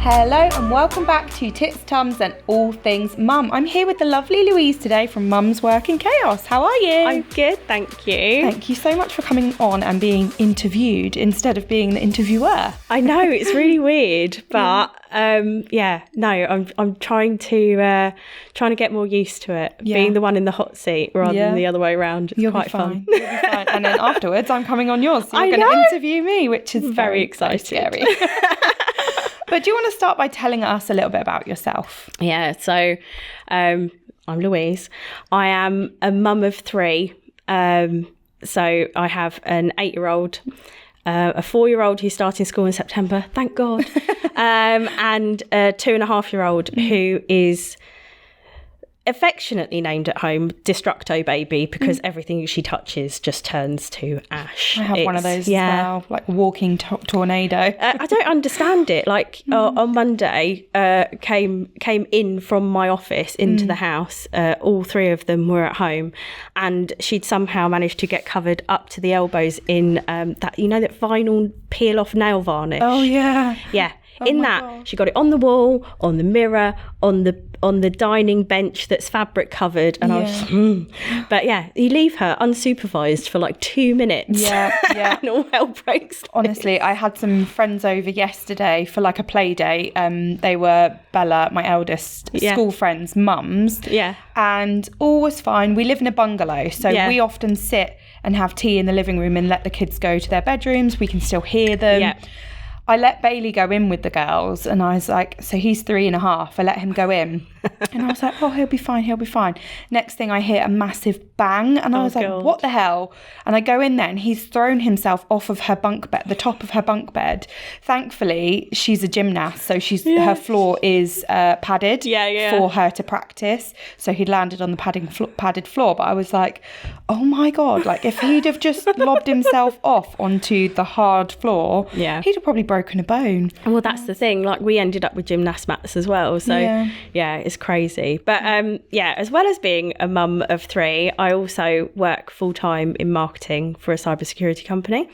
Hello and welcome back to Tits, Tums and All Things Mum. I'm here with the lovely Louise today from Mum's Work in Chaos. How are you? I'm good, thank you. Thank you so much for coming on and being interviewed instead of being the interviewer. I know, it's really weird, but I'm trying to get more used to it. Yeah. Being the one in the hot seat rather than the other way around. It's quite fun. You'll be fine. And then afterwards I'm coming on yours, so you're going to interview me, which is very exciting. Scary. But do you want to start by telling us a little bit about yourself? Yeah, so I'm Louise. I am a mum of three. So I have an 8-year-old, a 4-year-old who's starting school in September, thank God, and a 2.5-year-old who is affectionately named at home Destructo Baby because everything she touches just turns to ash. I have one of those as well, like a walking tornado. I don't understand it. Like on Monday, came in from my office into the house. All three of them were at home, and she'd somehow managed to get covered up to the elbows in that vinyl peel off nail varnish. Oh yeah, yeah. Oh in that, God. She got it on the wall, on the mirror, on the dining bench that's fabric covered, and I was But yeah, you leave her unsupervised for like 2 minutes. Yeah. And all hell breaks loose. Honestly, I had some friends over yesterday for like a play day. They were Bella, my eldest school friend's mums. Yeah. And all was fine. We live in a bungalow, so we often sit and have tea in the living room and let the kids go to their bedrooms. We can still hear them. Yeah. I let Bailey go in with the girls, and I was like, so he's 3.5. I let him go in. And I was like, oh, he'll be fine. Next thing I hear a massive bang, and I was like, what the hell? And I go in there, and he's thrown himself off of her bunk bed, the top of her bunk bed. Thankfully, she's a gymnast, so her floor is padded for her to practice. So he'd landed on the padded floor. But I was like, oh my God, like if he'd have just lobbed himself off onto the hard floor, he'd have probably broken a bone. Well, that's the thing. Like we ended up with gymnast mats as well. So yeah it's crazy. But as well as being a mum of 3, I also work full time in marketing for a cybersecurity company,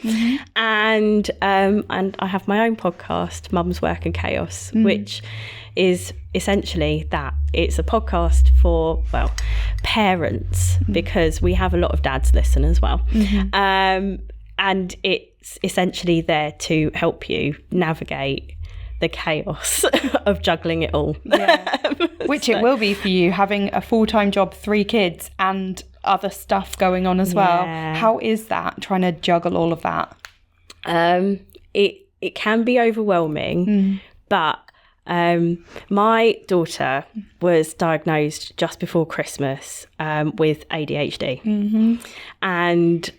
and I have my own podcast, Mum's Work in Chaos, which is essentially that. It's a podcast for parents because we have a lot of dads listen as well, and it's essentially there to help you navigate the chaos of juggling it all. Which it will be for you, having a full-time job, 3 kids and other stuff going on as well. How is that, trying to juggle all of that? It can be overwhelming, but my daughter was diagnosed just before Christmas with ADHD, and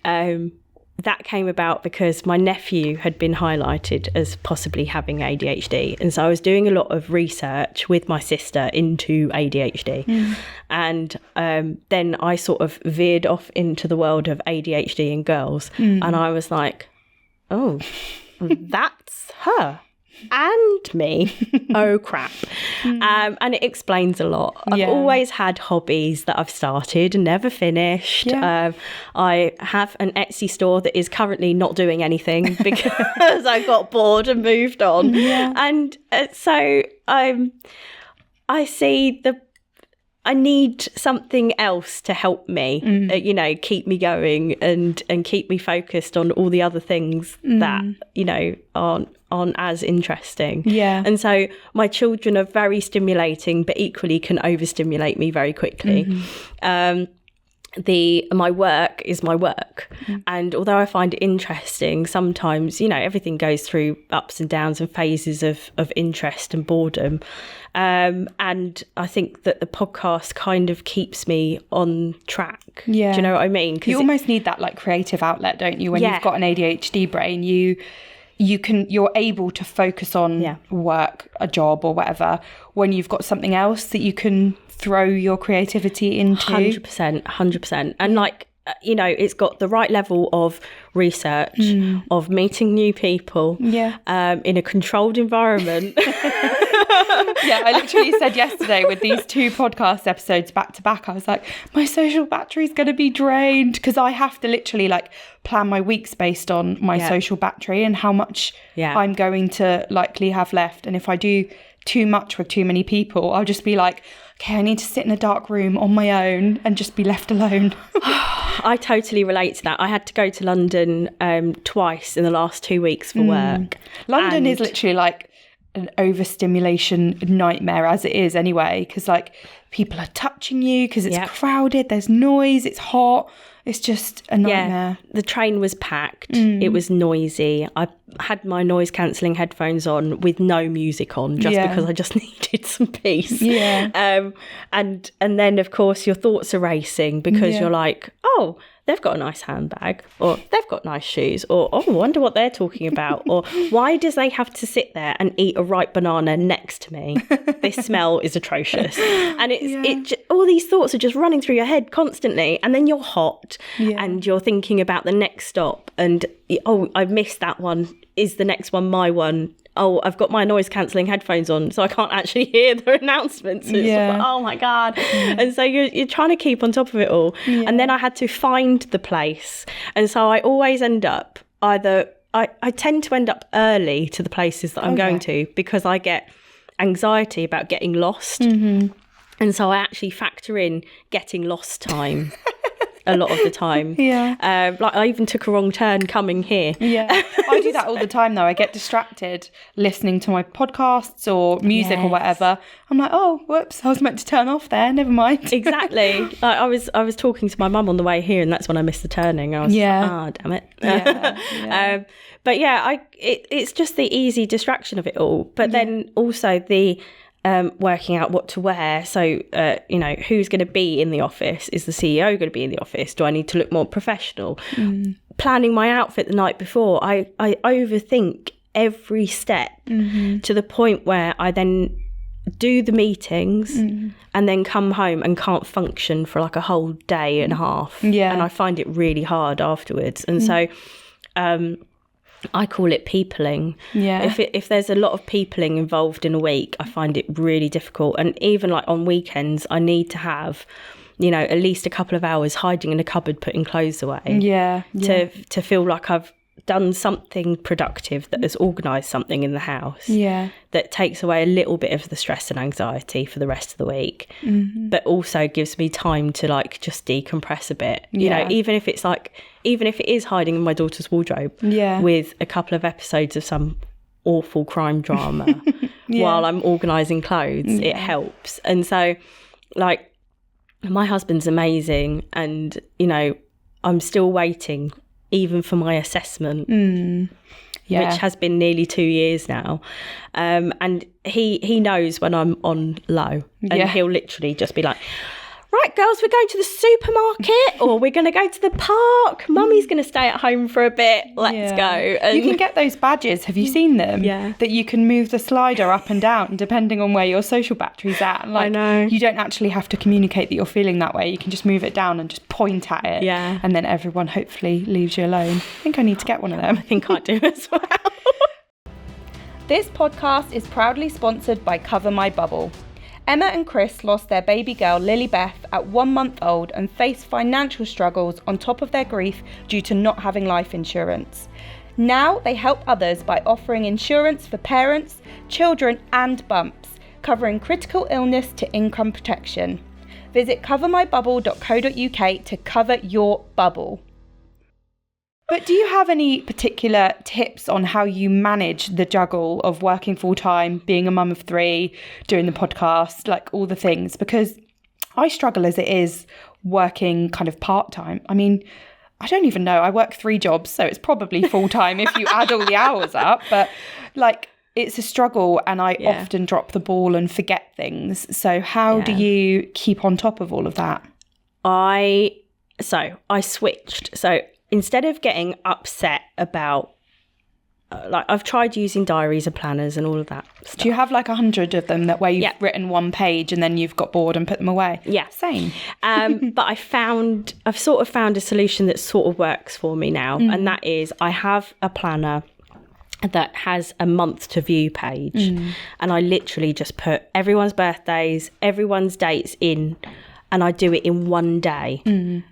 that came about because my nephew had been highlighted as possibly having ADHD. And so I was doing a lot of research with my sister into ADHD. And then I sort of veered off into the world of ADHD in girls. And I was like, oh, that's her. And me. Oh crap. And it explains a lot. I've always had hobbies that I've started and never finished. I have an Etsy store that is currently not doing anything because I got bored and moved on. And so I see I need something else to help me, keep me going and keep me focused on all the other things that, aren't as interesting. And so my children are very stimulating, but equally can overstimulate me very quickly. My work is my work. And although I find it interesting, sometimes, everything goes through ups and downs and phases of interest and boredom. And I think that the podcast kind of keeps me on track. Do you know what I mean? You almost need that like creative outlet, don't you? When you've got an ADHD brain, you're able to focus on work, a job or whatever, when you've got something else that you can throw your creativity into. 100%. And it's got the right level of research, of meeting new people in a controlled environment. Yeah, I literally said yesterday with these 2 podcast episodes back to back, I was like, my social battery's going to be drained, because I have to literally like plan my weeks based on my social battery and how much I'm going to likely have left. And if I do too much with too many people, I'll just be like, okay, I need to sit in a dark room on my own and just be left alone. I totally relate to that. I had to go to London twice in the last 2 weeks for work. London is literally like an overstimulation nightmare as it is anyway, because like people are touching you because it's crowded, there's noise, it's hot. It's just a nightmare. The train was packed. It was noisy. I had my noise cancelling headphones on with no music on, just because I just needed some peace. Yeah. And then of course your thoughts are racing, because you're like, oh, they've got a nice handbag, or they've got nice shoes, or oh, I wonder what they're talking about, or why does they have to sit there and eat a ripe banana next to me? This smell is atrocious. And all these thoughts are just running through your head constantly, and then you're hot and you're thinking about the next stop, and oh, I've missed that one. Is the next one my one? Oh, I've got my noise cancelling headphones on, so I can't actually hear the announcements. It's like, oh my God. And so you're trying to keep on top of it all. And then I had to find the place. And so I always end up I tend to end up early to the places that I'm going to, because I get anxiety about getting lost. And so I actually factor in getting lost time. A lot of the time. Like I even took a wrong turn coming here. I do that all the time though. I get distracted listening to my podcasts or music or whatever. I'm like, oh, whoops, I was meant to turn off there, never mind. Exactly. Like I was talking to my mum on the way here, and that's when I missed the turning. I was like, damn it. But it's just the easy distraction of it all. But then also the working out what to wear. So, who's going to be in the office? Is the CEO going to be in the office? Do I need to look more professional? Planning my outfit the night before. I overthink every step to the point where I then do the meetings and then come home and can't function for like a whole day and a half. And I find it really hard afterwards. And so I call it peopling. If there's a lot of peopling involved in a week, I find it really difficult. And even like on weekends, I need to have, at least a couple of hours hiding in a cupboard, putting clothes away. To feel like I've done something productive, that has organised something in the house that takes away a little bit of the stress and anxiety for the rest of the week, but also gives me time to like just decompress a bit. Even if it is hiding in my daughter's wardrobe with a couple of episodes of some awful crime drama while I'm organising clothes, it helps. And so like my husband's amazing, and I'm still waiting even for my assessment, which has been nearly 2 years now. And he knows when I'm on low, and he'll literally just be like, right, girls, we're going to the supermarket, or we're going to go to the park. Mummy's going to stay at home for a bit. Let's go. And you can get those badges. Have you seen them? That you can move the slider up and down depending on where your social battery's at. And, like, I know. You don't actually have to communicate that you're feeling that way. You can just move it down and just point at it. And then everyone hopefully leaves you alone. I think I need to get one of them. I think I do as well. This podcast is proudly sponsored by Cover My Bubble. Emma and Chris lost their baby girl Lily Beth at 1 month old and faced financial struggles on top of their grief due to not having life insurance. Now they help others by offering insurance for parents, children and bumps, covering critical illness to income protection. Visit covermybubble.co.uk to cover your bubble. But do you have any particular tips on how you manage the juggle of working full-time, being a mum of 3, doing the podcast, like all the things? Because I struggle as it is working kind of part-time. I mean, I don't even know. I work 3 jobs, so it's probably full-time if you add all the hours up. But like, it's a struggle, and I often drop the ball and forget things. So how do you keep on top of all of that? I switched. So instead of getting upset about, like, I've tried using diaries and planners and all of that stuff. Do you have like 100 of them that where you've written one page and then you've got bored and put them away? Yeah. Same. But I've sort of found a solution that sort of works for me now. And that is, I have a planner that has a month to view page. And I literally just put everyone's birthdays, everyone's dates in, and I do it in one day.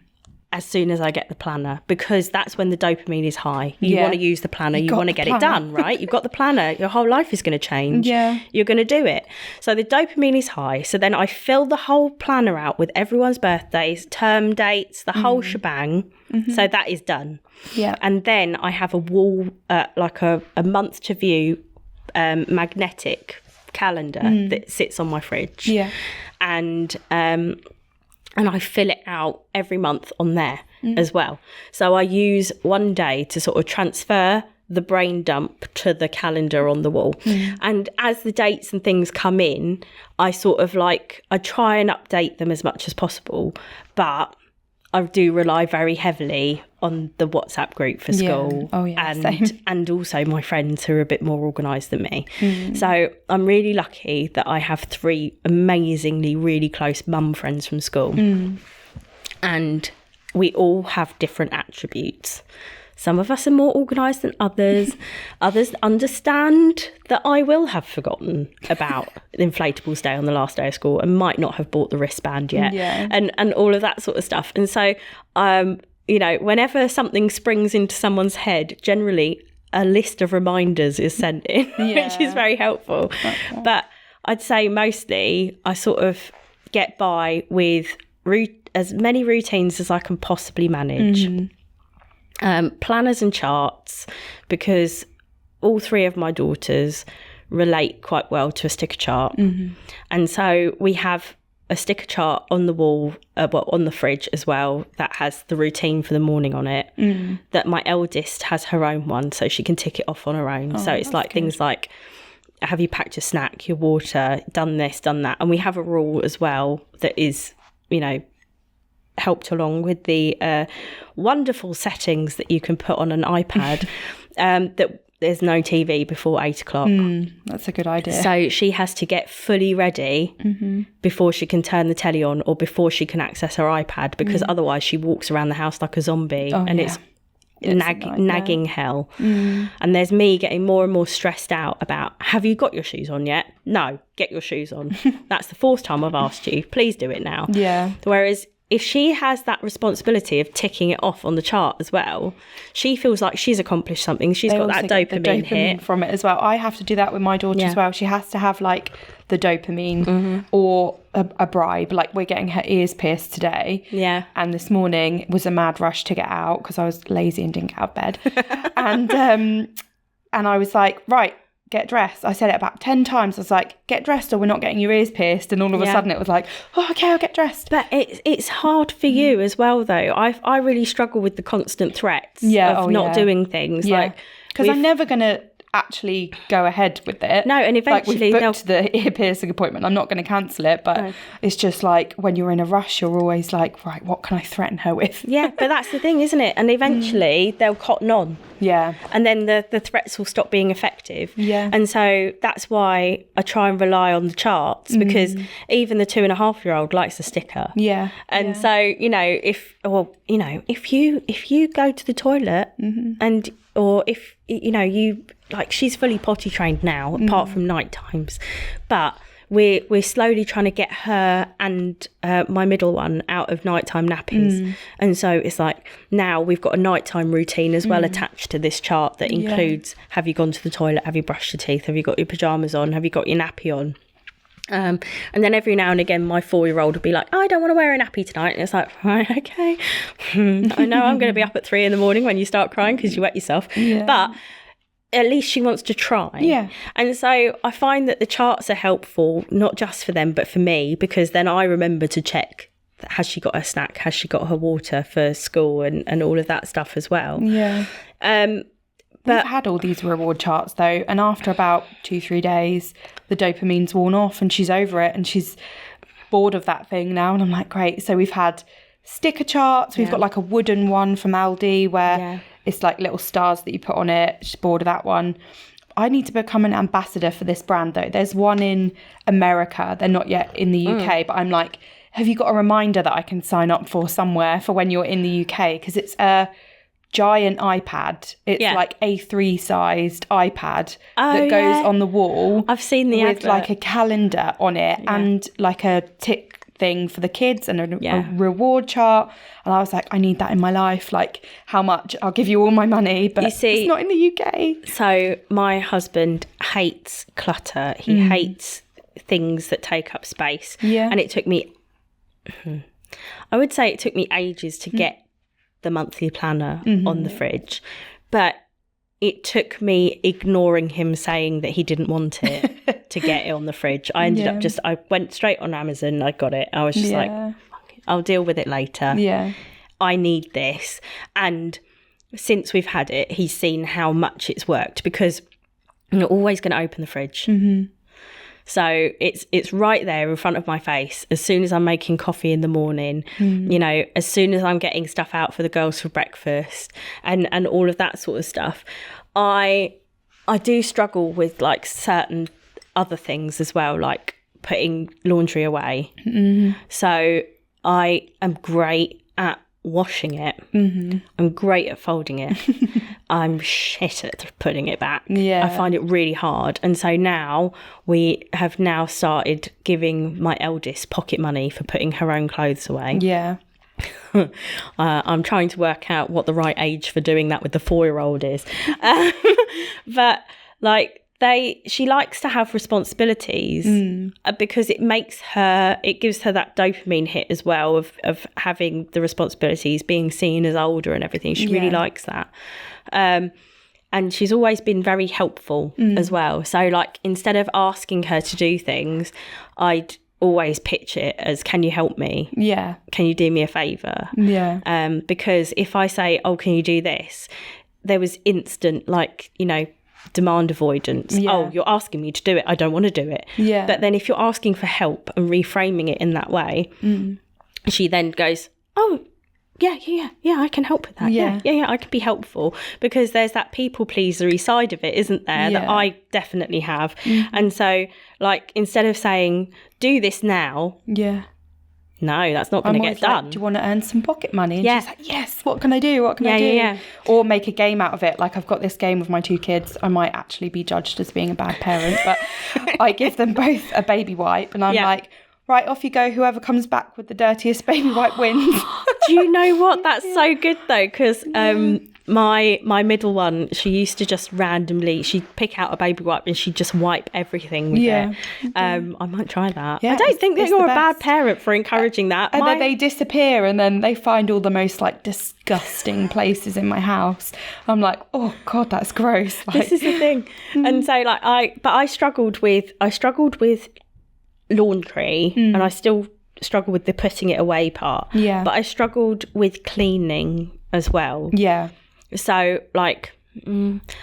As soon as I get the planner, because that's when the dopamine is high. You want to use the planner, you want to get it done, right? You've got the planner, your whole life is going to change. You're going to do it. So the dopamine is high. So then I fill the whole planner out with everyone's birthdays, term dates, the whole shebang. So that is done. And then I have a wall, like a month to view magnetic calendar that sits on my fridge. And I fill it out every month on there as well. So I use one day to sort of transfer the brain dump to the calendar on the wall. And as the dates and things come in, I sort of I try and update them as much as possible. But I do rely very heavily on the WhatsApp group for school. And also my friends who are a bit more organised than me. So I'm really lucky that I have 3 amazingly really close mum friends from school. And we all have different attributes. Some of us are more organised than others. Others understand that I will have forgotten about inflatables day on the last day of school and might not have bought the wristband yet, and all of that sort of stuff. And so, whenever something springs into someone's head, generally a list of reminders is sent in, which is very helpful. But I'd say mostly I sort of get by with as many routines as I can possibly manage. Planners and charts, because all 3 of my daughters relate quite well to a sticker chart. And so we have a sticker chart on the wall, on the fridge as well, that has the routine for the morning on it, that my eldest has her own one, so she can tick it off on her own. So it's like things like, have you packed your snack, your water, done this, done that? And we have a rule as well that is, helped along with the wonderful settings that you can put on an iPad, that there's no TV before 8 o'clock. That's a good idea. So she has to get fully ready before she can turn the telly on or before she can access her iPad, because otherwise she walks around the house like a zombie, it's nagging hell. And there's me getting more and more stressed out about, have you got your shoes on yet? No, get your shoes on. That's the 4th time I've asked you. Please do it now. Whereas if she has that responsibility of ticking it off on the chart as well, she feels like she's accomplished something. She's got that dopamine hit from it as well. I have to do that with my daughter as well. She has to have the dopamine or a bribe. Like, we're getting her ears pierced today. And this morning was a mad rush to get out because I was lazy and didn't get out of bed. And I was like, right, get dressed. I said it about 10 times. I was like, get dressed or we're not getting your ears pierced. And all of a sudden it was like, oh, okay, I'll get dressed. But it's hard for you as well, though. I really struggle with the constant threats of not doing things. Because I'm never going to actually go ahead with it. No, and eventually we've booked the ear piercing appointment. I'm not going to cancel it, but it's just like when you're in a rush, you're always like, right, what can I threaten her with? But that's the thing, isn't it? And eventually they'll cotton on. And then the threats will stop being effective. And so that's why I try and rely on the charts, because even the 2.5-year-old likes a sticker. And so, if you go to the toilet or if you she's fully potty trained now, apart from night times, but we're slowly trying to get her and my middle one out of nighttime nappies. And so it's like, now we've got a nighttime routine as well attached to this chart that includes, have you gone to the toilet, have you brushed your teeth, have you got your pajamas on, have you got your nappy on? And then every now and again my 4-year-old would be like, I don't want to wear a nappy tonight, and it's like, right, okay. I know I'm going to be up at 3 a.m. when you start crying because you wet yourself, but at least she wants to try. And so I find that the charts are helpful, not just for them but for me, because then I remember to check, has she got her snack, has she got her water for school, and all of that stuff as well. But we've had all these reward charts though, and after about 2-3 days the dopamine's worn off and she's over it and she's bored of that thing now. And I'm like, great. So we've had sticker charts, we've got like a wooden one from Aldi where it's like little stars that you put on it. She's bored of that one. I need to become an ambassador for this brand though. There's one in America, they're not yet in the UK, but I'm like, have you got a reminder that I can sign up for somewhere for when you're in the UK? Because it's a giant iPad. It's like A3 sized iPad that goes on the wall. I've seen the with advert. like a calendar on it and like a tick thing for the kids and a reward chart. And I was like, I need that in my life. Like, how much? I'll give you all my money, but it's not in the UK. So my husband hates clutter. He hates things that take up space. Yeah. And it took me, I would say it took me ages to get the monthly planner on the fridge, but it took me ignoring him saying that he didn't want it to get it on the fridge. I ended up I went straight on Amazon. I got it. I was just like, I'll deal with it later. Yeah. I need this. And since we've had it, he's seen how much it's worked, because you're always going to open the fridge. So it's right there in front of my face. As soon as I'm making coffee in the morning, you know, as soon as I'm getting stuff out for the girls for breakfast and all of that sort of stuff, I do struggle with like certain other things as well, like putting laundry away. So I am great at washing it. I'm great at folding it. I'm shit at putting it back. I find it really hard. And so now we have now started giving my eldest pocket money for putting her own clothes away. I'm trying to work out what the right age for doing that with the 4-year-old is. But like, she likes to have responsibilities because it gives her that dopamine hit as well of having the responsibilities, being seen as older and everything. She really likes that. And she's always been very helpful as well. So like, instead of asking her to do things, I'd always pitch it as, can you help me? Yeah. Can you do me a favour? Yeah. Because if I say, oh, can you do this? There was instant, like, you know, demand avoidance. Oh, you're asking me to do it, I don't want to do it. But then if you're asking for help and reframing it in that way, she then goes, oh yeah, I can help with that. Yeah, I can be helpful, because there's that people pleasery side of it, isn't there, that I definitely have. And so like, instead of saying, do this now, no, that's not going to get done. Like, do you want to earn some pocket money? And she's like, yes, what can I do? What can I do? Or make a game out of it. Like, I've got this game with my 2 kids. I might actually be judged as being a bad parent, but I give them both a baby wipe, and I'm like, right, off you go. Whoever comes back with the dirtiest baby wipe wins. Do you know what? That's so good though, because my middle one, she used to just randomly, she'd pick out a baby wipe and she'd just wipe everything with it. I might try that. I don't think that you're a bad parent for encouraging that. And then they disappear, and then they find all the most like disgusting places in my house. I'm like, oh God, that's gross. Like, this is the thing. And so like I struggled with laundry, and I still struggle with the putting it away part. But I struggled with cleaning as well. So like,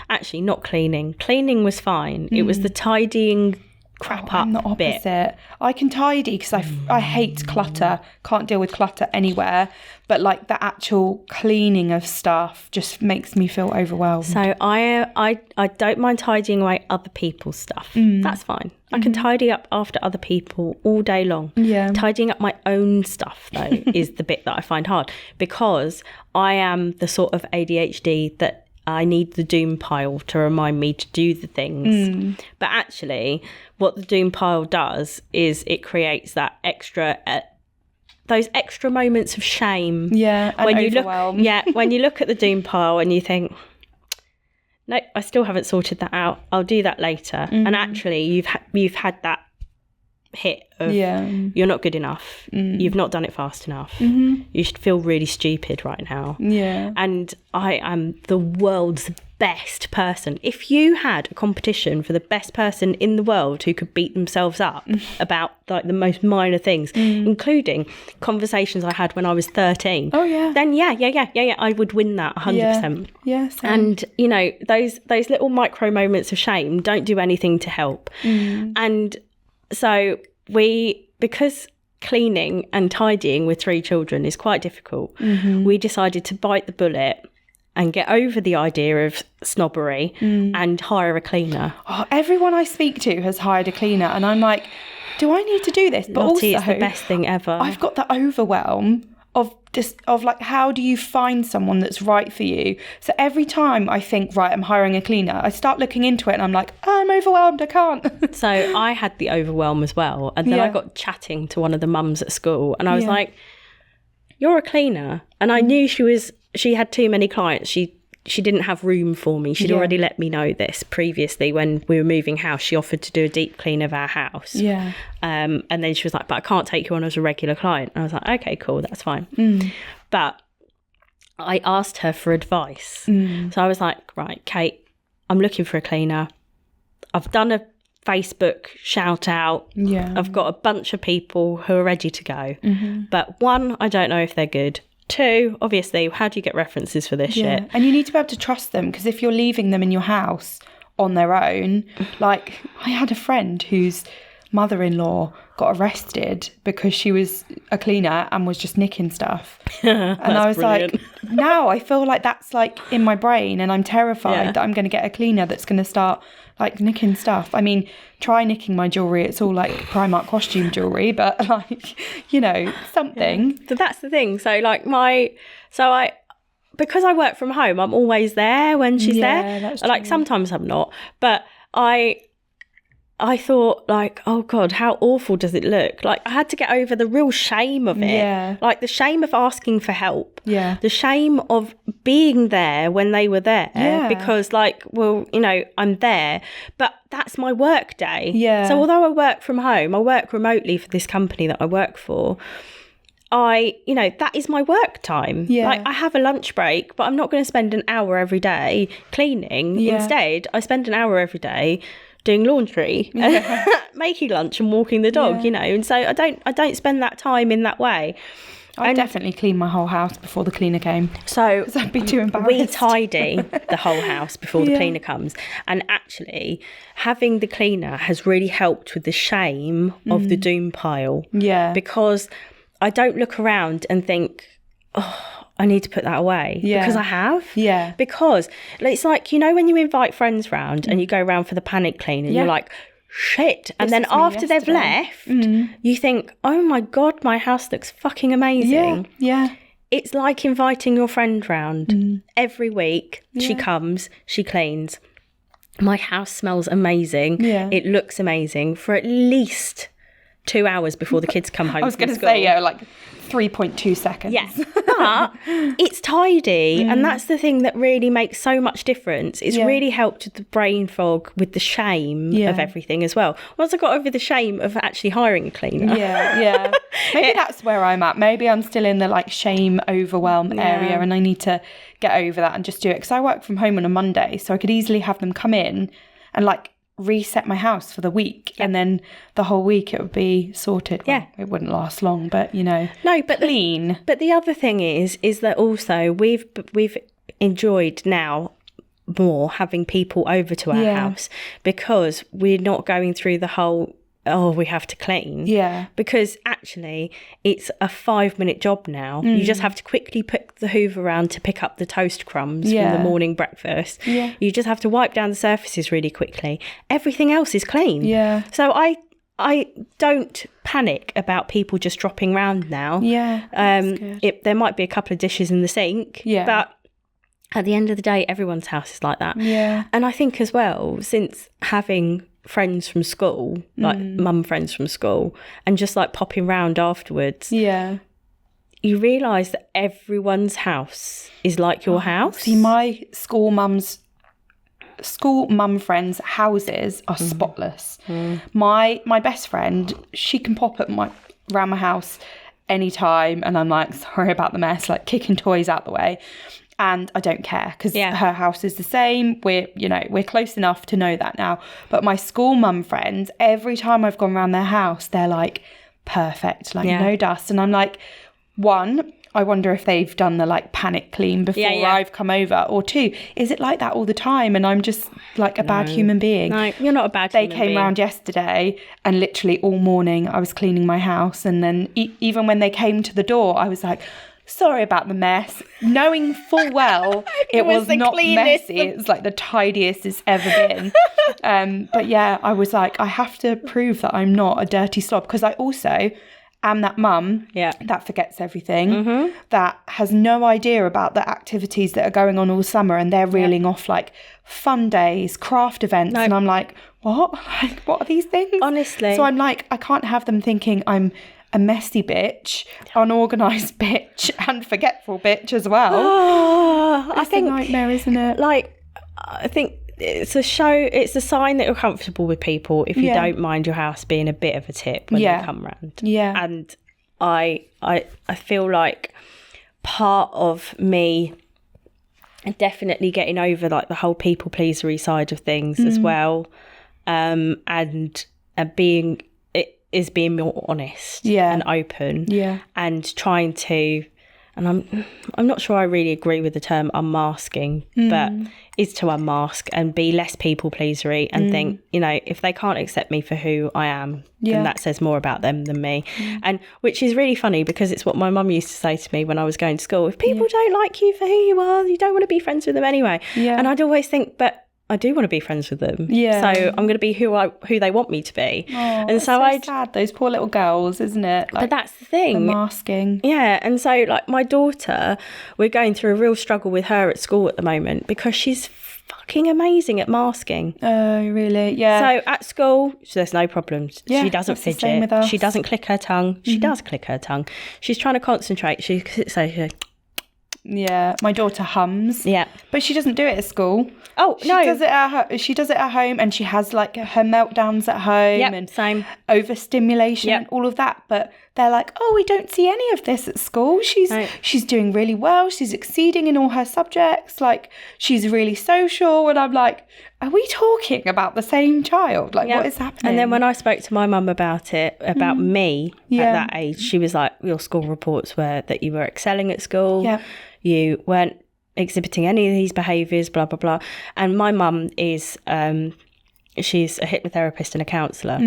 actually not cleaning. Cleaning was fine. It was the tidying crap up I'm the opposite. Bit. I can tidy because I hate clutter. Can't deal with clutter anywhere. But like the actual cleaning of stuff just makes me feel overwhelmed. So I don't mind tidying away other people's stuff. That's fine. I can tidy up after other people all day long. Tidying up my own stuff though is the bit that I find hard, because I am the sort of ADHD that I need the doom pile to remind me to do the things. But actually what the doom pile does is it creates that extra those extra moments of shame. And when overwhelm. you look when you look at the doom pile and you think, no, I still haven't sorted that out, I'll do that later. And actually you've had that hit of you're not good enough, you've not done it fast enough, you should feel really stupid right now. And I am the world's best person. If you had a competition for the best person in the world who could beat themselves up about like the most minor things, including conversations I had when I was 13, then I would win that 100%. And you know, those little micro moments of shame don't do anything to help. And so because cleaning and tidying with 3 children is quite difficult, we decided to bite the bullet and get over the idea of snobbery and hire a cleaner. Oh, everyone I speak to has hired a cleaner, and I'm like, do I need to do this? But Lottie, also, it's the best thing ever. I've got the overwhelm of like, how do you find someone that's right for you? So every time I think, right, I'm hiring a cleaner, I start looking into it and I'm like, oh, I'm overwhelmed, I can't. So I had the overwhelm as well. And then I got chatting to one of the mums at school and I was like, you're a cleaner. And I knew she had too many clients. She didn't have room for me. She'd already let me know this previously when we were moving house. She offered to do a deep clean of our house. Yeah. And then she was like, but I can't take you on as a regular client. And I was like, okay, cool, that's fine. But I asked her for advice. So I was like, right, Kate, I'm looking for a cleaner. I've done a Facebook shout out. Yeah. I've got a bunch of people who are ready to go. But one, I don't know if they're good. Two, obviously, how do you get references for this shit? And you need to be able to trust them, because if you're leaving them in your house on their own, like I had a friend whose mother-in-law got arrested because she was a cleaner and was just nicking stuff. And I was brilliant. Like, now I feel like that's like in my brain and I'm terrified that I'm going to get a cleaner that's going to start like nicking stuff. I mean, try nicking my jewellery. It's all like Primark costume jewellery, but like, you know, something. So that's the thing. So like because I work from home, I'm always there when she's there. That's true. Like sometimes I'm not, but I thought like, oh God, how awful does it look? Like I had to get over the real shame of it. Yeah. Like the shame of asking for help. Yeah. The shame of being there when they were there. Yeah. Because like, well, you know, I'm there, but that's my work day. Yeah. So although I work from home, I work remotely for this company that I work for. That is my work time. Yeah. Like I have a lunch break, but I'm not going to spend an hour every day cleaning. Yeah. Instead, I spend an hour every day doing laundry, making lunch and walking the dog, you know. And so I don't spend that time in that way. I'd definitely clean my whole house before the cleaner came. So because I'd be too embarrassed. We tidy the whole house before the cleaner comes. And actually, having the cleaner has really helped with the shame of the doom pile. Yeah. Because I don't look around and think, oh, I need to put that away, because I have. Yeah. Because it's like, you know, when you invite friends round and you go round for the panic clean and you're like, shit. And then after they've left, you think, oh my God, my house looks fucking amazing. Yeah. It's like inviting your friend round. Every week she comes, she cleans. My house smells amazing. Yeah. It looks amazing for at least 2 hours before the kids come home. I was going to say, like 3.2 seconds. Yes, but it's tidy, and that's the thing that really makes so much difference. It's really helped with the brain fog, with the shame of everything as well. Once I got over the shame of actually hiring a cleaner. Yeah. Maybe that's where I'm at. Maybe I'm still in the like shame overwhelm area, and I need to get over that and just do it, because I work from home on a Monday, so I could easily have them come in and like reset my house for the week, and then the whole week it would be sorted. Well, it wouldn't last long, but you know, clean. But the other thing is that also we've enjoyed now more having people over to our house, because we're not going through the whole, oh, we have to clean. Yeah. Because actually it's a 5-minute job now. You just have to quickly put the hoover around to pick up the toast crumbs from the morning breakfast. Yeah. You just have to wipe down the surfaces really quickly. Everything else is clean. Yeah. So I don't panic about people just dropping round now. Yeah. There might be a couple of dishes in the sink. Yeah. But at the end of the day, everyone's house is like that. Yeah. And I think as well, since having friends from school, like mum friends from school, and just like popping round afterwards, you realise that everyone's house is like your house. See, my school mum friends' houses are spotless. My best friend, she can pop around my house anytime, and I'm like, sorry about the mess, like kicking toys out the way. And I don't care, because her house is the same. We're close enough to know that now. But my school mum friends, every time I've gone around their house, they're like perfect, like no dust. And I'm like, one, I wonder if they've done the like panic clean before I've come over. Or two, is it like that all the time? And I'm just like a bad human being. No, you're not a bad human being. They came round yesterday, and literally all morning I was cleaning my house. And then even when they came to the door, I was like, sorry about the mess, knowing full well it was not messy. It was like the tidiest it's ever been. But yeah, I was like, I have to prove that I'm not a dirty slob, because I also am that mum that forgets everything, that has no idea about the activities that are going on all summer, and they're reeling off like fun days, craft events, and I'm like, what? Like, what are these things? Honestly. So I'm like, I can't have them thinking I'm a messy bitch, unorganised bitch, and forgetful bitch as well. Oh, I think a nightmare, isn't it? Like, I think it's a sign that you're comfortable with people if you don't mind your house being a bit of a tip when they come round. Yeah. And I feel like part of me definitely getting over like the whole people pleasery side of things as well, and being more honest and open, and trying to, and I'm not sure I really agree with the term unmasking, but is to unmask and be less people pleasery and think, you know, if they can't accept me for who I am, then that says more about them than me. And which is really funny because it's what my mum used to say to me when I was going to school. If people don't like you for who you are, you don't want to be friends with them anyway. And I'd always think, but I do want to be friends with them. So I'm going to be who they want me to be. Oh, and so sad, those poor little girls, isn't it? Like, but that's the thing. The masking. Yeah. And so like my daughter, we're going through a real struggle with her at school at the moment because she's fucking amazing at masking. Oh, really? Yeah. So at school, there's no problems. Yeah, she doesn't fidget. Same with us. She doesn't click her tongue. She does click her tongue. She's trying to concentrate. She yeah, my daughter hums. Yeah, but she doesn't do it at school. Oh no, she does it at home, and she has like her meltdowns at home, and same overstimulation, and all of that. But they're like, oh, we don't see any of this at school. She's doing really well. She's exceeding in all her subjects. Like, she's really social, and I'm like, are we talking about the same child? Like, what is happening? And then when I spoke to my mum about it, about me at that age, she was like, your school reports were that you were excelling at school. Yeah. You weren't exhibiting any of these behaviours, blah, blah, blah. And my mum is, she's a hypnotherapist and a counsellor.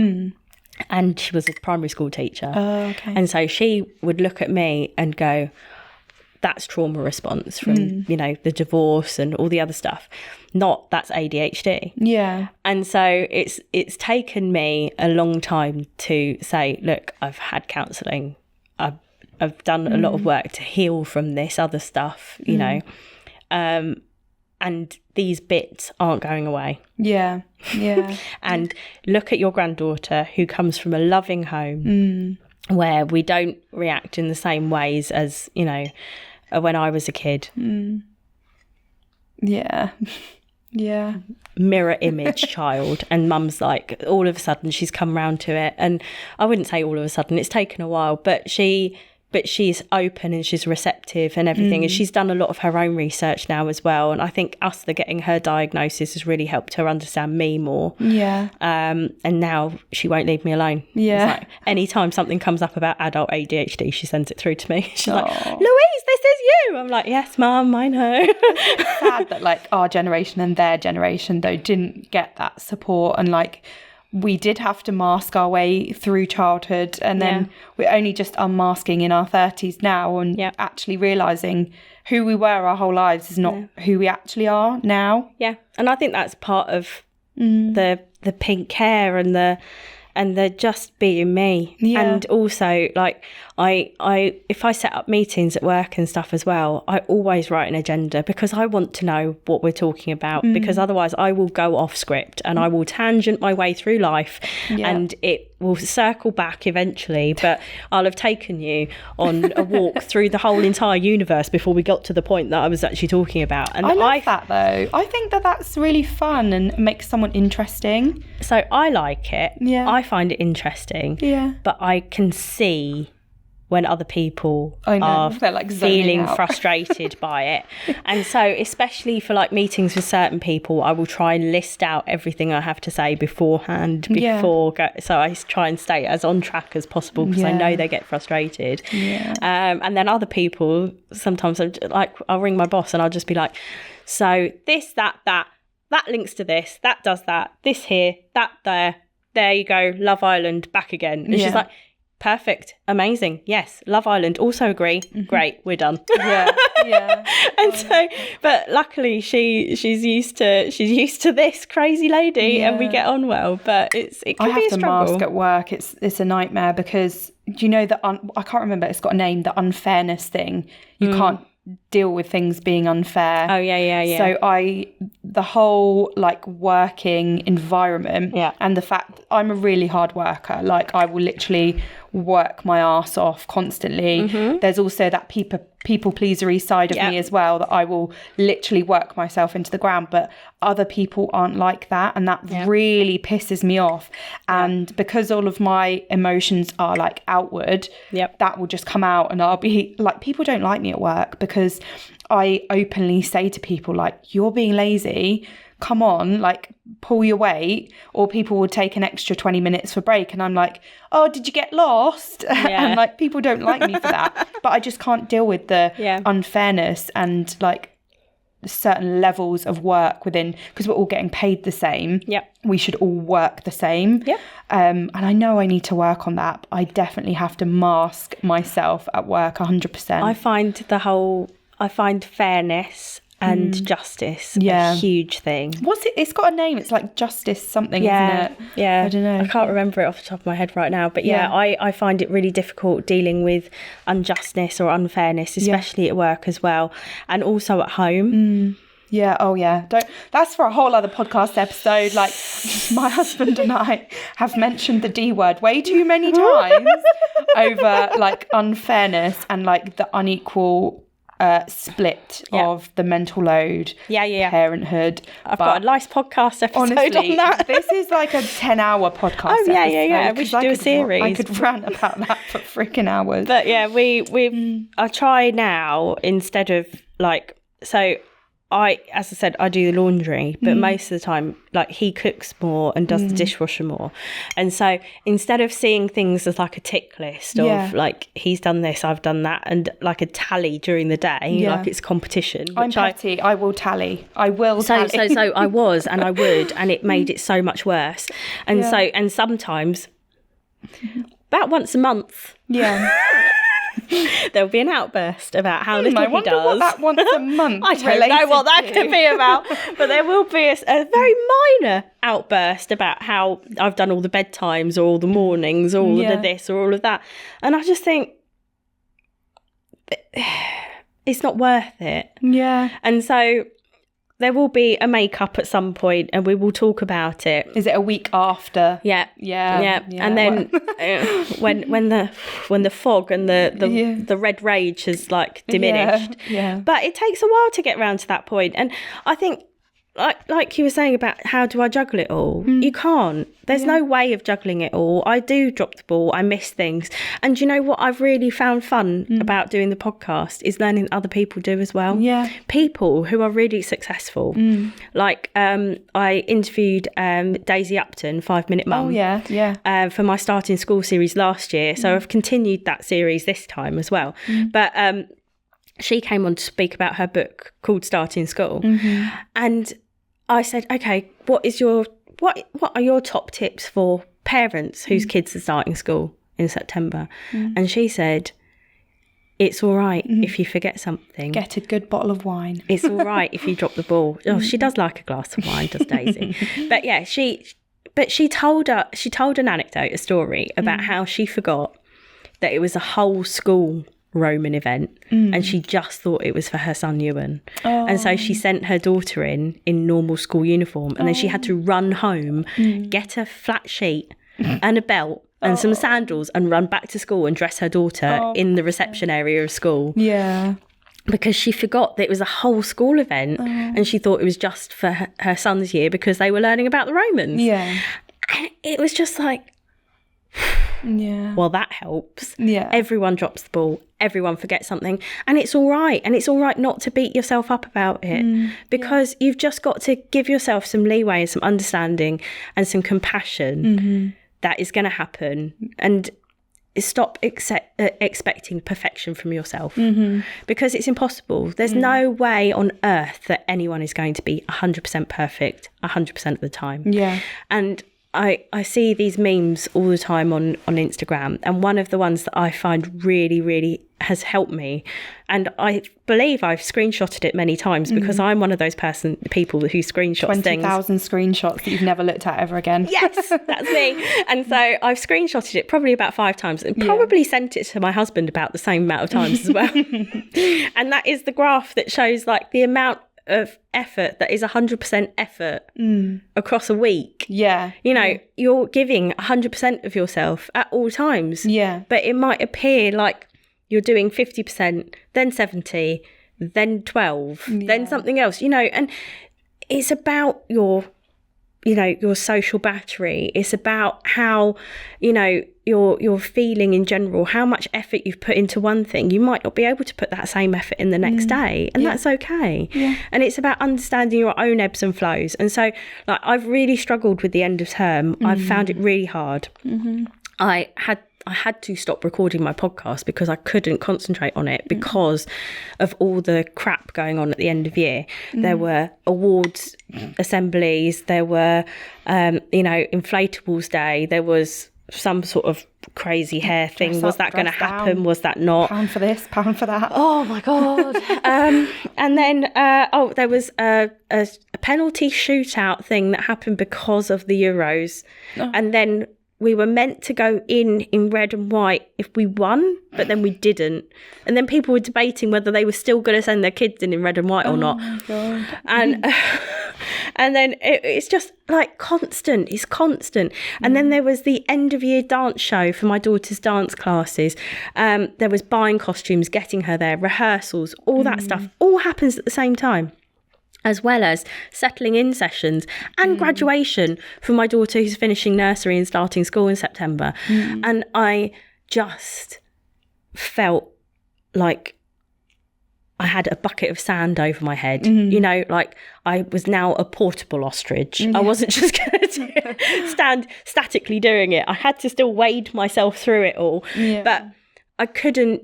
And she was a primary school teacher. Oh, okay. And so she would look at me and go, that's trauma response from, you know, the divorce and all the other stuff. Not that's ADHD. Yeah. And so it's taken me a long time to say, look, I've had counselling. I've done a lot of work to heal from this other stuff, you know. And these bits aren't going away. Yeah. Yeah. And look at your granddaughter who comes from a loving home where we don't react in the same ways as, you know, when I was a kid. Yeah. Yeah. Mirror image child. And mum's like, all of a sudden she's come round to it. And I wouldn't say all of a sudden, it's taken a while, but she's open and she's receptive and everything. And she's done a lot of her own research now as well. And I think getting her diagnosis has really helped her understand me more. Yeah. And now she won't leave me alone. Yeah. It's like anytime something comes up about adult ADHD, she sends it through to me. She's like, Louise, this is you. I'm like, yes, Mum, I know. It's sad that like our generation and their generation though didn't get that support, and like we did have to mask our way through childhood, and then we're only just unmasking in our 30s now, and actually realising who we were our whole lives is not who we actually are now. Yeah, and I think that's part of the pink hair and the just being me. Yeah. And also, like, I if I set up meetings at work and stuff as well, I always write an agenda because I want to know what we're talking about, because otherwise I will go off script and I will tangent my way through life and it will circle back eventually, but I'll have taken you on a walk through the whole entire universe before we got to the point that I was actually talking about. And I love that though. I think that that's really fun and makes someone interesting. So I like it. Yeah. I find it interesting. Yeah. But I can see when other people are like feeling frustrated by it. And so especially for like meetings with certain people, I will try and list out everything I have to say beforehand, so I try and stay as on track as possible because I know they get frustrated. Yeah. And then other people, sometimes I'll ring my boss and I'll just be like, so this, that links to this, that does that, this here, that there you go, Love Island, back again. And she's like, perfect, amazing, yes. Love Island, also agree. Great, we're done. Yeah. And but luckily she's used to this crazy lady, and we get on well. But it can be a struggle. I have to mask at work. It's a nightmare because do you know that I can't remember. It's got a name. The unfairness thing. You can't deal with things being unfair. Oh yeah. So the whole like working environment and the fact I'm a really hard worker. Like I will literally work my ass off constantly. There's also that people pleasery side of me as well, that I will literally work myself into the ground, but other people aren't like that, and that really pisses me off. And because all of my emotions are like outward, that will just come out, and I'll be like, people don't like me at work because I openly say to people like, you're being lazy, come on, like pull your weight. Or people will take an extra 20 minutes for break, and I'm like, oh, did you get lost? And like people don't like me for that, but I just can't deal with the unfairness and like certain levels of work within, because we're all getting paid the same. We should all work the same. And I know I need to work on that. I definitely have to mask myself at work 100%. I find fairness and justice a huge thing. What's it? It's got a name. It's like justice something, isn't it? Yeah. I don't know. I can't remember it off the top of my head right now. But I find it really difficult dealing with unjustness or unfairness, especially at work as well, and also at home. Yeah. Oh, yeah. That's for a whole other podcast episode. Like, my husband and I have mentioned the D word way too many times over like unfairness and like the unequal split of the mental load, parenthood. I've got a nice podcast episode on that. This is like a 10-hour podcast. Oh yeah. We should do a series. I could rant about that for freaking hours. But yeah, I try now, instead of like, so as I said, I do the laundry, but most of the time, like, he cooks more and does the dishwasher more. And so instead of seeing things as like a tick list of like, he's done this, I've done that, and like a tally during the day, like it's competition. I'm petty. I will tally. I will tally. So I was, and I would, and it made it so much worse. And and sometimes, about once a month. There'll be an outburst about how little he does. What that once a month I don't know what that could be about, but there will be a very minor outburst about how I've done all the bedtimes or all the mornings or all of this or all of that. And I just think it's not worth it. And so there will be a make-up at some point, and we will talk about it. Is it a week after? Yeah. And then when the fog and the red rage has like diminished. But it takes a while to get around to that point. And I think, like you were saying about how do I juggle it all? You can't. There's no way of juggling it all. I do drop the ball. I miss things. And you know what I've really found fun about doing the podcast is learning other people do as well. People who are really successful. Like I interviewed Daisy Upton, 5 Minute Mum. For my Starting School series last year. So I've continued that series this time as well. But she came on to speak about her book called Starting School. And I said, okay, what are your top tips for parents whose kids are starting school in September? And she said, it's all right if you forget something. Get a good bottle of wine. It's all right if you drop the ball. Oh, she does like a glass of wine, does Daisy. But yeah, she told an anecdote, a story about how she forgot that it was a whole school Roman event, and she just thought it was for her son Ewan. And so she sent her daughter in normal school uniform, and then she had to run home, get a flat sheet and a belt and some sandals, and run back to school and dress her daughter in the reception area of school. Because she forgot that it was a whole school event, and she thought it was just for her son's year because they were learning about the Romans. And it was just like, well, that helps. Everyone drops the ball. Everyone forgets something. And it's all right. And it's all right not to beat yourself up about it, because you've just got to give yourself some leeway and some understanding and some compassion that is going to happen. And stop expecting perfection from yourself, because it's impossible. There's no way on earth that anyone is going to be 100% perfect 100% of the time. And I see these memes all the time on Instagram, and one of the ones that I find really, really has helped me, and I believe I've screenshotted it many times because I'm one of those people who screenshots 20,000 screenshots that you've never looked at ever again. Yes, that's me. And so I've screenshotted it probably about 5 times and probably sent it to my husband about the same amount of times as well. And that is the graph that shows like the amount of effort that is 100% effort across a week. Yeah. You know, you're giving 100% of yourself at all times. Yeah. But it might appear like you're doing 50%, then 70, then 12, then something else, you know, and it's about your social battery. It's about how, you know, you're feeling in general, how much effort you've put into one thing. You might not be able to put that same effort in the next day, and that's okay. Yeah. And it's about understanding your own ebbs and flows. And so, like, I've really struggled with the end of term. I've found it really hard. I had to stop recording my podcast because I couldn't concentrate on it because of all the crap going on at the end of year. There were awards assemblies, there were, inflatables day, there was some sort of crazy hair thing. Was that going to happen? Down. Was that not? Pound for this, pound for that. Oh my God. And then, there was a penalty shootout thing that happened because of the Euros. Oh. And then we were meant to go in red and white if we won, but then we didn't. And then people were debating whether they were still going to send their kids in red and white or not. Oh, my God. And then it's just like constant. It's constant. And then there was the end of year dance show for my daughter's dance classes. There was buying costumes, getting her there, rehearsals, all that stuff. All happens at the same time, as well as settling in sessions and graduation for my daughter who's finishing nursery and starting school in September. And I just felt like I had a bucket of sand over my head, you know, like I was now a portable ostrich. I wasn't just going to stand statically doing it. I had to still wade myself through it all, but I couldn't,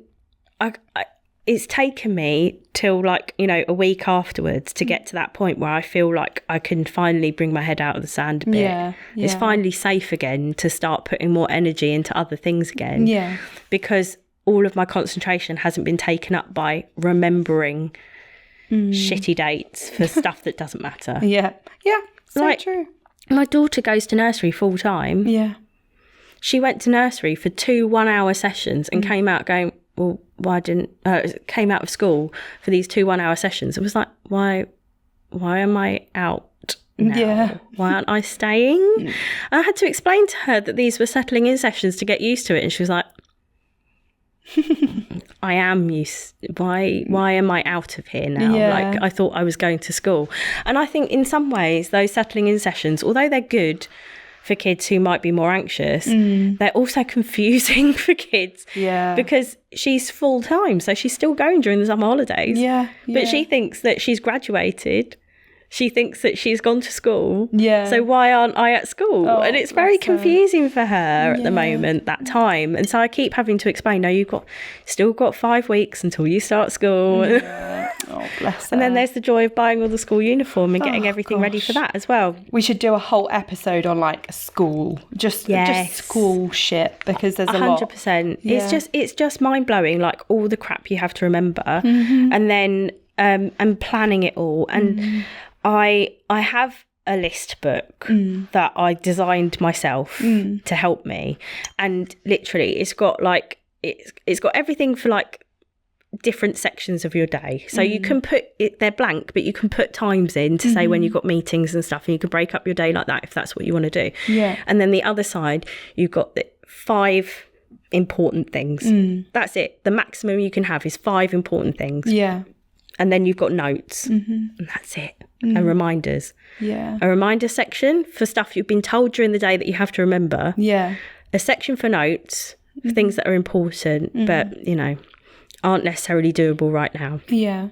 it's taken me till like, you know, a week afterwards to get to that point where I feel like I can finally bring my head out of the sand a bit. Yeah. It's finally safe again to start putting more energy into other things again. Yeah. Because all of my concentration hasn't been taken up by remembering shitty dates for stuff that doesn't matter. Yeah. Yeah. So like, true. My daughter goes to nursery full time. Yeah. She went to nursery for 2 1-hour sessions and came out going, well, why didn't came out of school for these 2 1-hour sessions? It was like, why am I out now? Yeah. Why aren't I staying? And I had to explain to her that these were settling in sessions to get used to it, and she was like, I am used. Why am I out of here now? Like, I thought I was going to school. And I think in some ways those settling in sessions, although they're good for kids who might be more anxious, they're also confusing for kids. Yeah. Because she's full time, so she's still going during the summer holidays. Yeah. But she thinks that she's graduated. She thinks that she's gone to school. Yeah. So why aren't I at school? And it's very confusing for her at the moment, that time. And so I keep having to explain, no, you've still got 5 weeks until you start school. Yeah. Oh, bless her. And then there's the joy of buying all the school uniform and getting everything ready for that as well. We should do a whole episode on like school, just school shit, because there's a lot. 100%. Yeah. It's just mind blowing, like all the crap you have to remember, and then and planning it all. And I have a list book that I designed myself to help me, and literally it's got like it's got everything for like different sections of your day. So you can put it, they're blank, but you can put times in to say when you've got meetings and stuff, and you can break up your day like that if that's what you want to do. Yeah. And then the other side, you've got the 5 important things. That's it. The maximum you can have is 5 important things. Yeah. And then you've got notes, and that's it. And reminders. Yeah. A reminder section for stuff you've been told during the day that you have to remember. Yeah. A section for notes, for things that are important, but, you know, aren't necessarily doable right now. Yeah.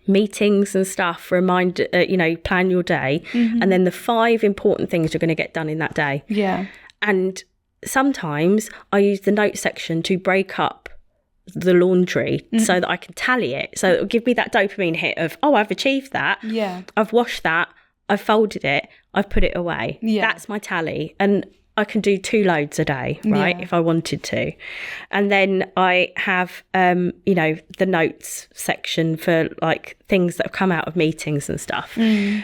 Meetings and stuff, plan your day. And then the 5 important things you're going to get done in that day. Yeah. And sometimes I use the note section to break up the laundry so that I can tally it. So it'll give me that dopamine hit of, oh, I've achieved that. Yeah. I've washed that. I've folded it, I've put it away. Yeah. That's my tally. And I can do 2 loads a day, right, if I wanted to. And then I have, you know, the notes section for like things that have come out of meetings and stuff.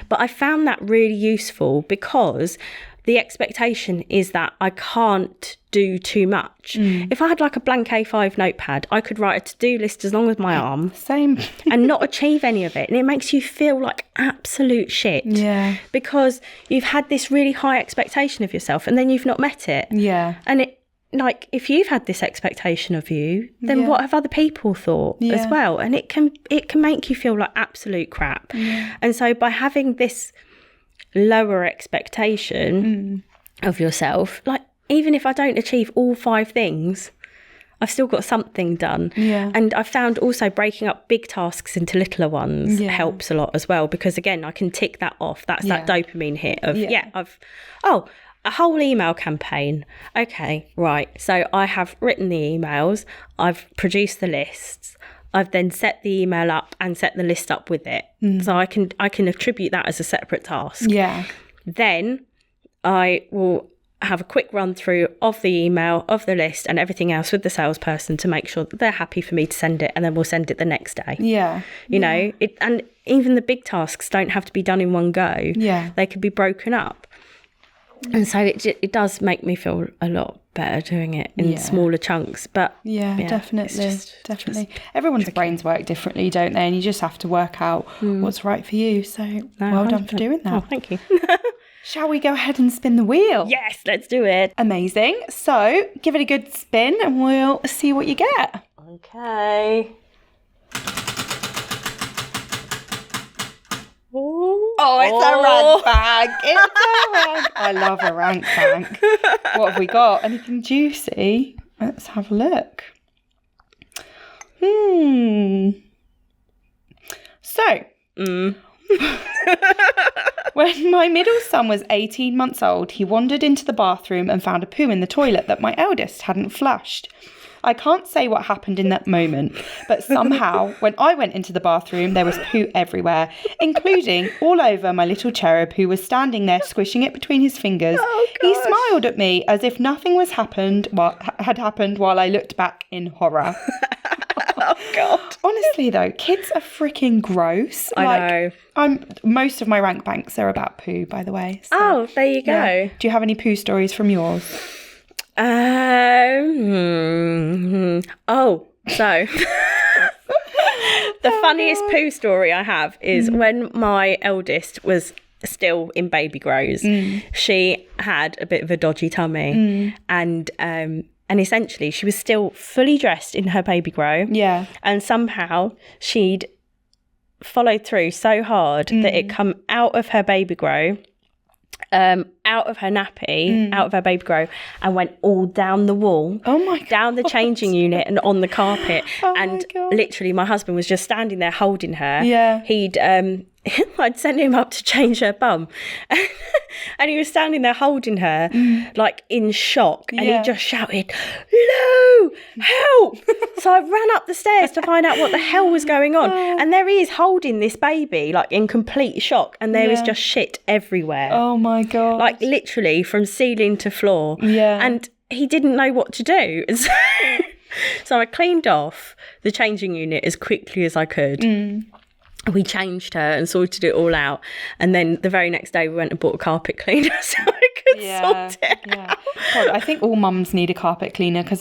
But I found that really useful because the expectation is that I can't do too much. If I had like a blank A5 notepad, I could write a to-do list as long as my arm. Same. And not achieve any of it. And it makes you feel like absolute shit. Yeah. Because you've had this really high expectation of yourself and then you've not met it. Yeah. And it, like, if you've had this expectation of you, then what have other people thought as well? And it can make you feel like absolute crap. And so by having this lower expectation of yourself, like, even if I don't achieve all 5 things, I've still got something done. Yeah. And I found also breaking up big tasks into littler ones helps a lot as well, because again, I can tick that off. That's that dopamine hit of a whole email campaign. Okay, right. So I have written the emails, I've produced the lists, I've then set the email up and set the list up with it. So I can attribute that as a separate task. Yeah. Then I will have a quick run through of the email, of the list and everything else with the salesperson to make sure that they're happy for me to send it, and then we'll send it the next day. Yeah. You know, and even the big tasks don't have to be done in one go. Yeah. They could be broken up. And so it does make me feel a lot better doing it in smaller chunks. But definitely. Everyone's brains work differently, don't they? And you just have to work out what's right for you. So well done for doing that. Oh, thank you. Shall we go ahead and spin the wheel? Yes, let's do it. Amazing. So give it a good spin and we'll see what you get. Okay. Oh, it's a rank bag. It's a rank. I love a rank bank. What have we got? Anything juicy? Let's have a look. So, when my middle son was 18 months old, he wandered into the bathroom and found a poo in the toilet that my eldest hadn't flushed. I can't say what happened in that moment, but somehow when I went into the bathroom, there was poo everywhere, including all over my little cherub who was standing there squishing it between his fingers. Oh, he smiled at me as if nothing had happened while I looked back in horror. Oh, God. Honestly, though, kids are freaking gross. I know. Most of my rank banks are about poo, by the way. So, oh, there you go. Yeah. Do you have any poo stories from yours? So the funniest poo story I have is when my eldest was still in baby grows. She had a bit of a dodgy tummy, and essentially she was still fully dressed in her baby grow. Yeah, and somehow she'd followed through so hard that it come out of her baby grow. Out of her nappy, out of her baby grow, and went all down the wall, down the changing unit and on the carpet. And literally my husband was just standing there holding her. Yeah. I'd sent him up to change her bum and he was standing there holding her like in shock, and he just shouted, "Lou, help!" So I ran up the stairs to find out what the hell was going on, and there he is holding this baby like in complete shock, and there is just shit everywhere. Oh my God. Like literally from ceiling to floor. Yeah. And he didn't know what to do. And so I cleaned off the changing unit as quickly as I could. We changed her and sorted it all out, and then the very next day we went and bought a carpet cleaner so I could sort it out. God, I think all mums need a carpet cleaner because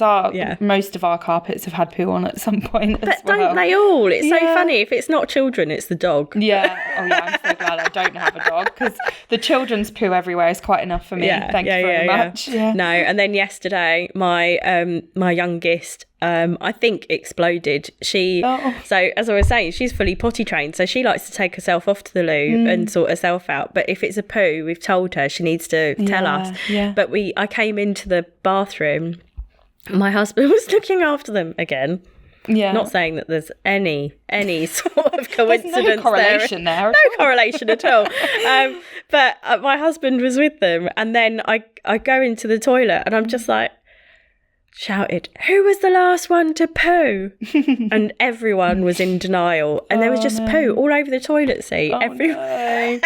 most of our carpets have had poo on at some point. But don't they all? It's so funny. If it's not children, it's the dog. Yeah. Oh yeah, I'm so glad I don't have a dog because the children's poo everywhere is quite enough for me. Thank you very much. Yeah. No, and then yesterday my my youngest I think exploded. So as I was saying, she's fully potty trained, so she likes to take herself off to the loo and sort herself out. But if it's a poo, we've told her she needs to tell us. Yeah. But I came into the bathroom, my husband was looking after them again. Yeah. Not saying that there's any sort of coincidence there's no correlation there. No correlation at all. But my husband was with them, and then I go into the toilet and I'm just like, shouted, "Who was the last one to poo?" And everyone was in denial. And there was just poo all over the toilet seat. No.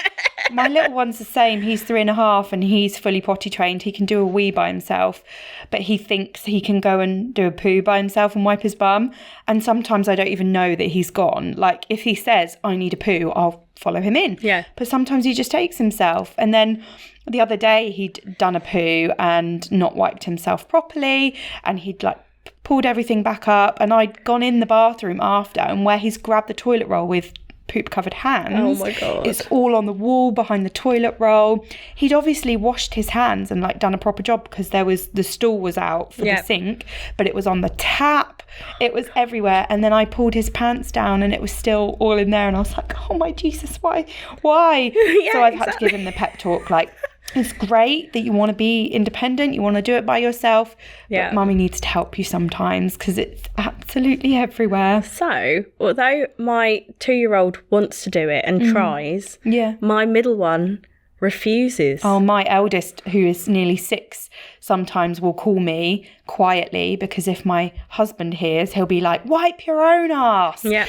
My little one's the same. He's 3.5 and he's fully potty trained. He can do a wee by himself, but he thinks he can go and do a poo by himself and wipe his bum. And sometimes I don't even know that he's gone. Like if he says, "I need a poo," I'll follow him in. Yeah. But sometimes he just takes himself. And then the other day he'd done a poo and not wiped himself properly, and he'd like pulled everything back up, and I'd gone in the bathroom after, and where he's grabbed the toilet roll with poop covered hands, oh my God, it's all on the wall behind the toilet roll. He'd obviously washed his hands and like done a proper job, because there was the stool was out for the sink, but it was on the tap, it was everywhere. And then I pulled his pants down and it was still all in there, and I was like, oh my Jesus, why so I've had to give him the pep talk, like, it's great that you want to be independent, you want to do it by yourself, but mummy needs to help you sometimes, because it's absolutely everywhere. So, although my 2-year-old wants to do it and tries, my middle one refuses. Oh, my eldest, who is nearly 6, sometimes will call me quietly, because if my husband hears, he'll be like, "Wipe your own ass." Yeah.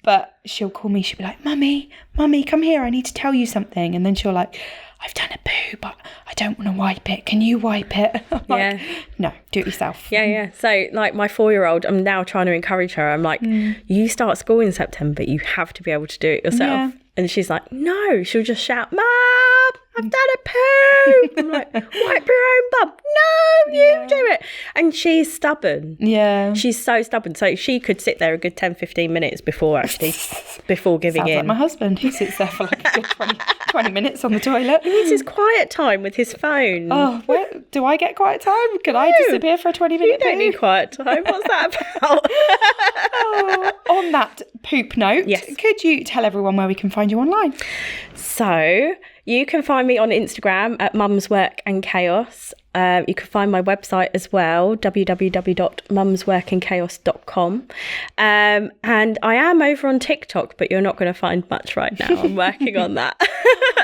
But she'll call me, she'll be like, Mummy, come here, I need to tell you something. And then she'll like, "I've done a poo, but I don't want to wipe it. Can you wipe it?" I'm like, no, do it yourself. Yeah. So, like, my 4-year-old, I'm now trying to encourage her. I'm like, you start school in September, you have to be able to do it yourself. Yeah. And she's like, no. She'll just shout, "Mum, I've done a poo." I'm like, "Wipe your own bum." "No, you do it." And she's stubborn. Yeah. She's so stubborn. So she could sit there a good 10-15 minutes before giving Sounds in. like my husband. He sits there for like a good 20 minutes on the toilet. He needs his quiet time with his phone. Oh, do I get quiet time? Can I disappear for a 20-minute You don't need quiet time. What's that about? On that poop note, could you tell everyone where we can find you online? So you can find me on Instagram at mumsworkandchaos. You can find my website as well, www.mumsworkandchaos.com. And I am over on TikTok, but you're not going to find much right now. I'm working on that.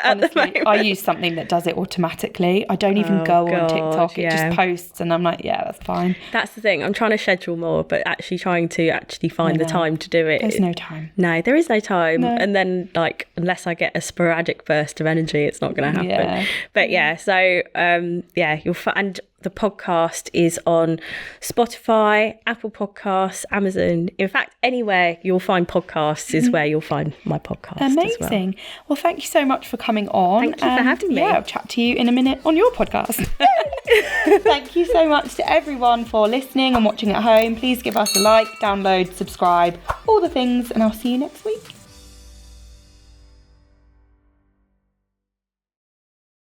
Honestly, I use something that does it automatically. I don't even go on TikTok. It just posts, and I'm like, yeah, that's fine. That's the thing. I'm trying to schedule more, but trying to find the time to do it. There's no time. No, there is no time. No. And then, like, unless I get a sporadic burst of energy, it's not going to happen. Yeah. But so you'll and the podcast is on Spotify, Apple Podcasts, Amazon. In fact, anywhere you'll find podcasts is where you'll find my podcast. Amazing. Well, thank you so much for coming on. Thank you for having me. Yeah, I'll chat to you in a minute on your podcast. Thank you so much to everyone for listening and watching at home. Please give us a like, download, subscribe, all the things, and I'll see you next week.